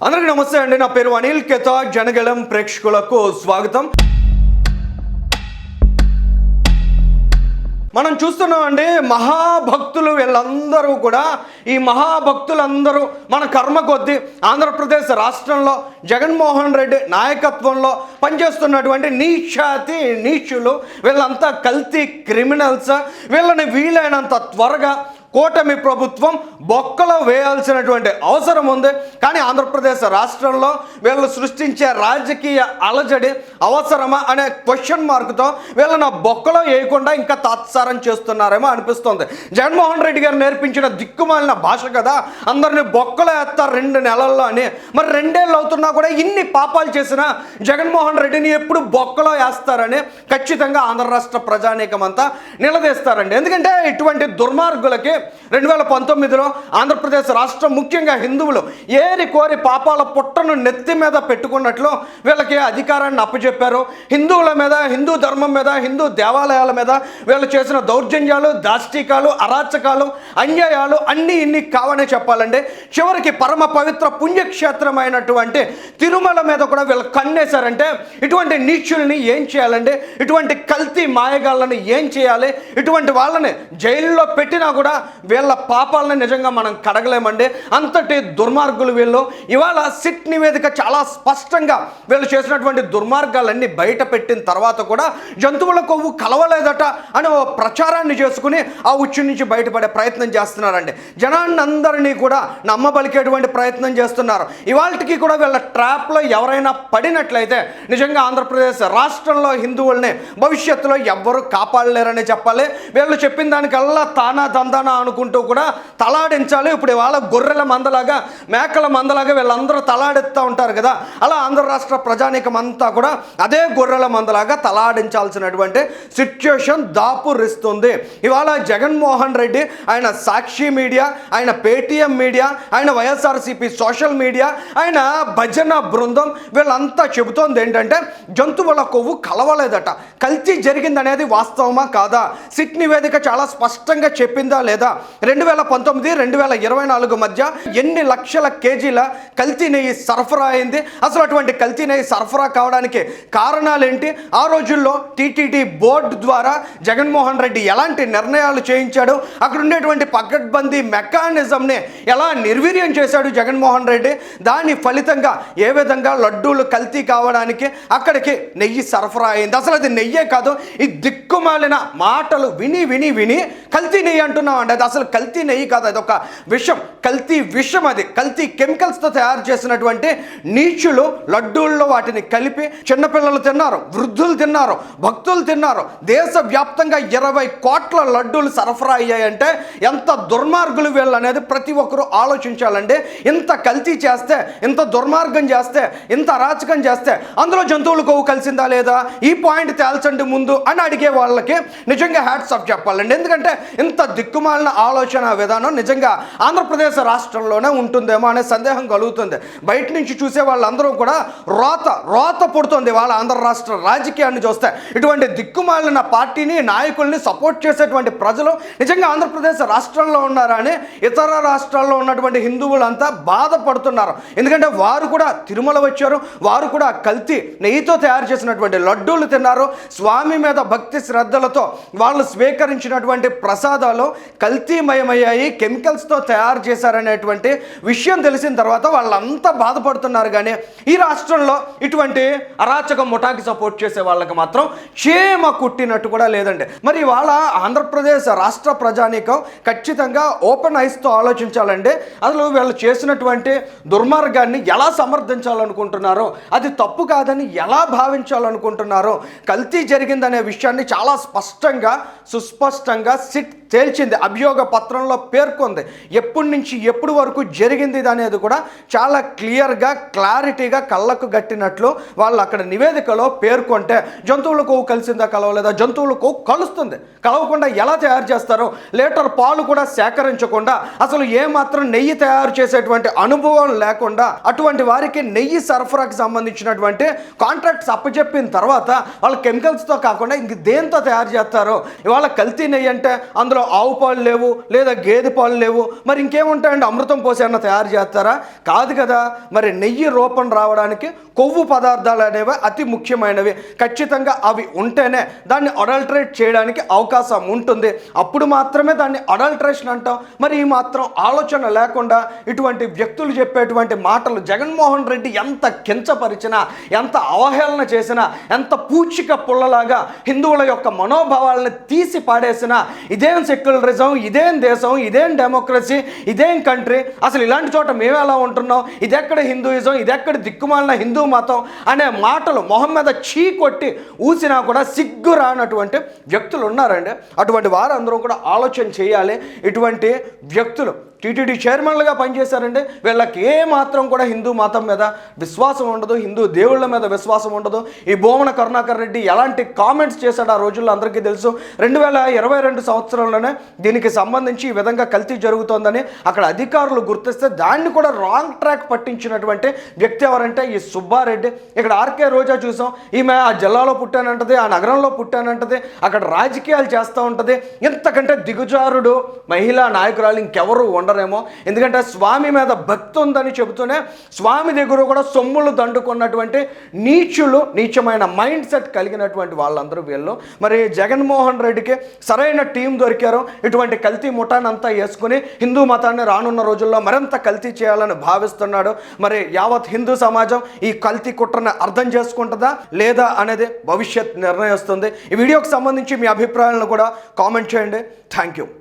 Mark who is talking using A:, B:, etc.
A: అందరికీ నమస్తే అండి. నా పేరు అనిల్ కేతా. జనగలం ప్రేక్షకులకు స్వాగతం. మనం చూస్తున్నామండి, మహాభక్తులు వీళ్ళందరూ కూడా, ఈ మహాభక్తులందరూ మన కర్మ కొద్దీ ఆంధ్రప్రదేశ్ రాష్ట్రంలో జగన్మోహన్ రెడ్డి నాయకత్వంలో పనిచేస్తున్నటువంటి నీచులు, వీళ్ళంతా కల్తీ క్రిమినల్స్. వీళ్ళని వీలైనంత త్వరగా కూటమి ప్రభుత్వం బొక్కలో వేయాల్సినటువంటి అవసరం ఉంది. కానీ ఆంధ్రప్రదేశ్ రాష్ట్రంలో వీళ్ళు సృష్టించే రాజకీయ అలజడి అవసరమా అనే క్వశ్చన్ మార్కుతో వీళ్ళని బొక్కలో వేయకుండా ఇంకా తాత్సారం చేస్తున్నారేమో అనిపిస్తుంది. జగన్మోహన్ రెడ్డి గారు నేర్పించిన దిక్కుమాలిన భాష కదా, అందరినీ బొక్కలో వేస్తారు 2 నెలల్లో అని. మరి 2 ఏళ్ళు అవుతున్నా కూడా ఇన్ని పాపాలు చేసిన జగన్మోహన్ రెడ్డిని ఎప్పుడు బొక్కలో వేస్తారని ఖచ్చితంగా ఆంధ్ర రాష్ట్ర ప్రజానీకం అంతా నిలదీస్తారండి. ఎందుకంటే ఇటువంటి దుర్మార్గులకి 2019లో ఆంధ్రప్రదేశ్ రాష్ట్రం, ముఖ్యంగా హిందువులు ఏరి కోరి పాపాల పుట్టను నెత్తి మీద పెట్టుకున్నట్లు వీళ్ళకి అధికారాన్ని అప్పచెప్పారు. హిందువుల మీద, హిందూ ధర్మం మీద, హిందూ దేవాలయాల మీద వీళ్ళు చేసిన దౌర్జన్యాలు, దాష్టికాలు, అరాచకాలు, అన్యాయాలు అన్నీ ఇన్ని కావనే చెప్పాలండి. చివరికి పరమ పవిత్ర పుణ్యక్షేత్రమైనటువంటి తిరుమల మీద కూడా వీళ్ళు కన్నేశారంటే ఇటువంటి నీచుల్ని ఏం చేయాలండి? ఇటువంటి కల్తీ మాయగాళ్ళని ఏం చేయాలి? ఇటువంటి వాళ్ళని జైల్లో పెట్టినా కూడా వీళ్ళ పాపాలని నిజంగా మనం కడగలేమండి. అంతటి దుర్మార్గులు వీళ్ళు. ఇవాళ సిట్ నివేదిక చాలా స్పష్టంగా వీళ్ళు చేసినటువంటి దుర్మార్గాలన్నీ బయట పెట్టిన తర్వాత కూడా జంతువుల కొవ్వు కలవలేదట అని ఓ ప్రచారాన్ని చేసుకుని ఆ ఉచ్చు నుంచి బయటపడే ప్రయత్నం చేస్తున్నారండి. జనాన్ని అందరినీ కూడా నమ్మబలికేటువంటి ప్రయత్నం చేస్తున్నారు. ఇవాళకి కూడా వీళ్ళ ట్రాప్లో ఎవరైనా పడినట్లయితే నిజంగా ఆంధ్రప్రదేశ్ రాష్ట్రంలో హిందువుల్ని భవిష్యత్తులో ఎవ్వరూ కాపాడలేరని చెప్పాలి. వీళ్ళు చెప్పిన దానికల్లా తానా దందానా అనుకుంటూ కూడా తలాడించాలి. ఇప్పుడు ఇవాళ గొర్రెల మందలాగా, మేకల మందలాగా వీళ్ళందరూ తలాడిస్తూ ఉంటారు కదా, అలా ఆంధ్ర రాష్ట్ర ప్రజానీకం అంతా కూడా అదే గొర్రెల మందలాగా తలాడించాల్సినటువంటి సిచ్యుయేషన్ దాపురిస్తుంది. ఇవాళ జగన్మోహన్ రెడ్డి, ఆయన సాక్షి మీడియా, ఆయన పేటీఎం మీడియా, ఆయన వైఎస్ఆర్సీపీ సోషల్ మీడియా, ఆయన భజన బృందం వీళ్ళంతా చెబుతోంది ఏంటంటే జంతువుల కొవ్వు కలవలేదట. కల్తీ జరిగిందనేది వాస్తవమా కాదా? సిట్ నివేదిక చాలా స్పష్టంగా చెప్పిందా లేదా? 2019-2024 మధ్య ఎన్ని లక్షల కేజీల కల్తీ నెయ్యి సరఫరా అయింది? అసలు అటువంటి కల్తీ నెయ్యి సరఫరా కావడానికి కారణాలేంటి? ఆ రోజుల్లో టీటీడీ బోర్డు ద్వారా జగన్మోహన్ రెడ్డి ఎలాంటి నిర్ణయాలు చేయించాడు? అక్కడ ఉండేటువంటి పకడ్బందీ మెకానిజంని ఎలా నిర్వీర్యం చేశాడు జగన్మోహన్ రెడ్డి? దాని ఫలితంగా ఏ విధంగా లడ్డూలు కల్తీ కావడానికి అక్కడికి నెయ్యి సరఫరా అయింది? అసలు అది నెయ్యే కాదు, ఈ దిక్కుమాలిన మాటలు విని విని విని కల్తీ నెయ్యి అంటున్నాం అండి. అది అసలు కల్తీ నెయ్యి కాదు, అది ఒక విషం, కల్తీ విషం. అది కల్తీ కెమికల్స్తో తయారు చేసినటువంటి నీచులు లడ్డూల్లో వాటిని కలిపి చిన్నపిల్లలు తిన్నారు, వృద్ధులు తిన్నారు, భక్తులు తిన్నారు. దేశవ్యాప్తంగా 20 కోట్ల లడ్డూలు సరఫరా అయ్యాయంటే ఎంత దుర్మార్గులు వీళ్ళు అనేది ప్రతి ఒక్కరూ ఆలోచించాలండి. ఇంత కల్తీ చేస్తే, ఇంత దుర్మార్గం చేస్తే, ఇంత అరాచకం చేస్తే అందులో జంతువులు కొవ్వు కలిసిందా లేదా? ఈ పాయింట్ తేల్చండి ముందు అని అడిగే వాళ్ళకి నిజంగా హ్యాట్స్ ఆఫ్ చెప్పాలండి. ఎందుకంటే ఇంత దిక్కుమాలిన ఆలోచన విధానం నిజంగా ఆంధ్రప్రదేశ్ రాష్ట్రంలోనే ఉంటుందేమో అనే సందేహం కలుగుతుంది. బయట నుంచి చూసే వాళ్ళందరూ కూడా రోత పుడుతుంది వాళ్ళ ఆంధ్ర రాష్ట్ర రాజకీయాన్ని చూస్తే. ఇటువంటి దిక్కుమాలిన పార్టీని, నాయకుల్ని సపోర్ట్ చేసేటువంటి ప్రజలు నిజంగా ఆంధ్రప్రదేశ్ రాష్ట్రంలో ఉన్నారా అని ఇతర రాష్ట్రాల్లో ఉన్నటువంటి హిందువులంతా బాధపడుతున్నారు. ఎందుకంటే వారు కూడా తిరుమల వచ్చారు, వారు కూడా కల్తీ నెయ్యితో తయారు చేసినటువంటి లడ్డూలు తిన్నారు. స్వామి మీద భక్తి శ్రద్ధలతో వాళ్ళు స్వీకరించినటువంటి ప్రసాదాలు కల్తీమయమయ్యాయి, కెమికల్స్తో తయారు చేశారనేటువంటి విషయం తెలిసిన తర్వాత వాళ్ళంతా బాధపడుతున్నారు. కానీ ఈ రాష్ట్రంలో ఇటువంటి అరాచక ముఠాకి సపోర్ట్ చేసే వాళ్ళకి మాత్రం క్షేమ కుట్టినట్టు కూడా లేదండి. మరి ఇవాళ ఆంధ్రప్రదేశ్ రాష్ట్ర ప్రజానీకం ఖచ్చితంగా ఓపెన్ ఐస్తో ఆలోచించాలండి. అసలు వీళ్ళు చేసినటువంటి దుర్మార్గాన్ని ఎలా సమర్థించాలనుకుంటున్నారో, అది తప్పు కాదని ఎలా భావించాలనుకుంటున్నారో, కల్తీ జరిగిందనే విషయాన్ని చాలా స్పష్టంగా, సుస్పష్టంగా సిట్ తేల్చింది, అభియోగ పత్రంలో పేర్కొంది. ఎప్పటి నుంచి ఎప్పుడు వరకు జరిగింది అనేది కూడా చాలా క్లియర్గా, క్లారిటీగా కళ్ళకు గట్టినట్లు వాళ్ళు అక్కడ నివేదికలో పేర్కొంటే జంతువుల కొవ్వు కలిసిందా కలవలేదా? జంతువుల కొవ్వు కలుస్తుంది. కలవకుండా ఎలా తయారు చేస్తారో, లీటర్ పాలు కూడా సేకరించకుండా, అసలు ఏమాత్రం నెయ్యి తయారు చేసేటువంటి అనుభవం లేకుండా అటువంటి వారికి నెయ్యి సరఫరాకి సంబంధించినటువంటి కాంట్రాక్ట్స్ అప్పచెప్పిన తర్వాత వాళ్ళు కెమికల్స్తో కాకుండా ఇంక దేంతో తయారు చేస్తారో, ఇవాళ కల్తీ నెయ్యి అంటే అందులో అందులో ఆవు పాలు లేవు లేదా గేదె పాలు లేవు, మరి ఇంకేముంటాయండి? అమృతం పోసి అన్న తయారు చేస్తారా? కాదు కదా. మరి నెయ్యి రూపం రావడానికి కొవ్వు పదార్థాలు అనేవి అతి ముఖ్యమైనవి. ఖచ్చితంగా అవి ఉంటేనే దాన్ని అడల్టరేట్ చేయడానికి అవకాశం ఉంటుంది. అప్పుడు మాత్రమే దాన్ని అడల్టరేషన్ అంటాం. మరి ఈ మాత్రం ఆలోచన లేకుండా ఇటువంటి వ్యక్తులు చెప్పేటువంటి మాటలు జగన్మోహన్ రెడ్డి ఎంత కించపరిచినా, ఎంత అవహేళన చేసినా, ఎంత పూచిక పుల్లలాగా హిందువుల యొక్క మనోభావాలను తీసి పాడేసినా, ఇదేం సెక్యులరిజం, ఇదేం దేశం, ఇదేం డెమోక్రసీ, ఇదేం కంట్రీ, అసలు ఇలాంటి చోట మేము ఎలా ఉంటున్నాం, ఇదెక్కడ హిందూయిజం, ఇదెక్కడ దిక్కుమాలిన హిందూ మతం అనే మాటలు మొహం మీద చీ కొట్టి ఊసినా కూడా సిగ్గు రానటువంటి వ్యక్తులు ఉన్నారండి. అటువంటి వారందరూ కూడా ఆలోచన చేయాలి. ఇటువంటి వ్యక్తులు టీటీడీ చైర్మన్లుగా పనిచేశారండి. వీళ్ళకి ఏ మాత్రం కూడా హిందూ మతం మీద విశ్వాసం ఉండదు, హిందూ దేవుళ్ళ మీద విశ్వాసం ఉండదు. ఈ భూమన కరుణాకర్ రెడ్డి ఎలాంటి కామెంట్స్ చేశాడు ఆ రోజుల్లో అందరికీ తెలుసు. 2022 సంవత్సరంలోనే దీనికి సంబంధించి ఈ విధంగా కల్తీ జరుగుతోందని అక్కడ అధికారులు గుర్తిస్తే దాన్ని కూడా రాంగ్ ట్రాక్ పట్టించినటువంటి వ్యక్తి ఎవరంటే ఈ సుబ్బారెడ్డి. ఇక్కడ ఆర్కే రోజా చూసాం, ఈమె ఆ జిల్లాలో పుట్టానంటది, ఆ నగరంలో పుట్టానంటది, అక్కడ రాజకీయాలు చేస్తూ ఉంటుంది. ఇంతకంటే దిగుజారుడు మహిళా నాయకురాలు ఇంకెవరు ఉండరేమో. ఎందుకంటే స్వామి మీద భక్తి ఉందని చెబుతూనే స్వామి దగ్గర కూడా సొమ్ములు దండుకున్నటువంటి నీచులు, నీచమైన మైండ్ సెట్ కలిగినటువంటి వాళ్ళందరూ వీళ్ళు. మరి జగన్మోహన్ రెడ్డికి సరైన టీం దొరికారు. ఇటువంటి కల్తీ ముఠానంతా వేసుకుని హిందూ మతాన్ని రానున్న రోజుల్లో మరింత కల్తీ చేయాలని భావిస్తున్నాడు. మరి యావత్ హిందూ సమాజం ఈ కల్తీ కుట్రను అర్థం చేసుకుంటుందా లేదా అనేది భవిష్యత్ నిర్ణయిస్తుంది. ఈ వీడియోకి సంబంధించి మీ అభిప్రాయాలను కూడా కామెంట్ చేయండి. Thank you.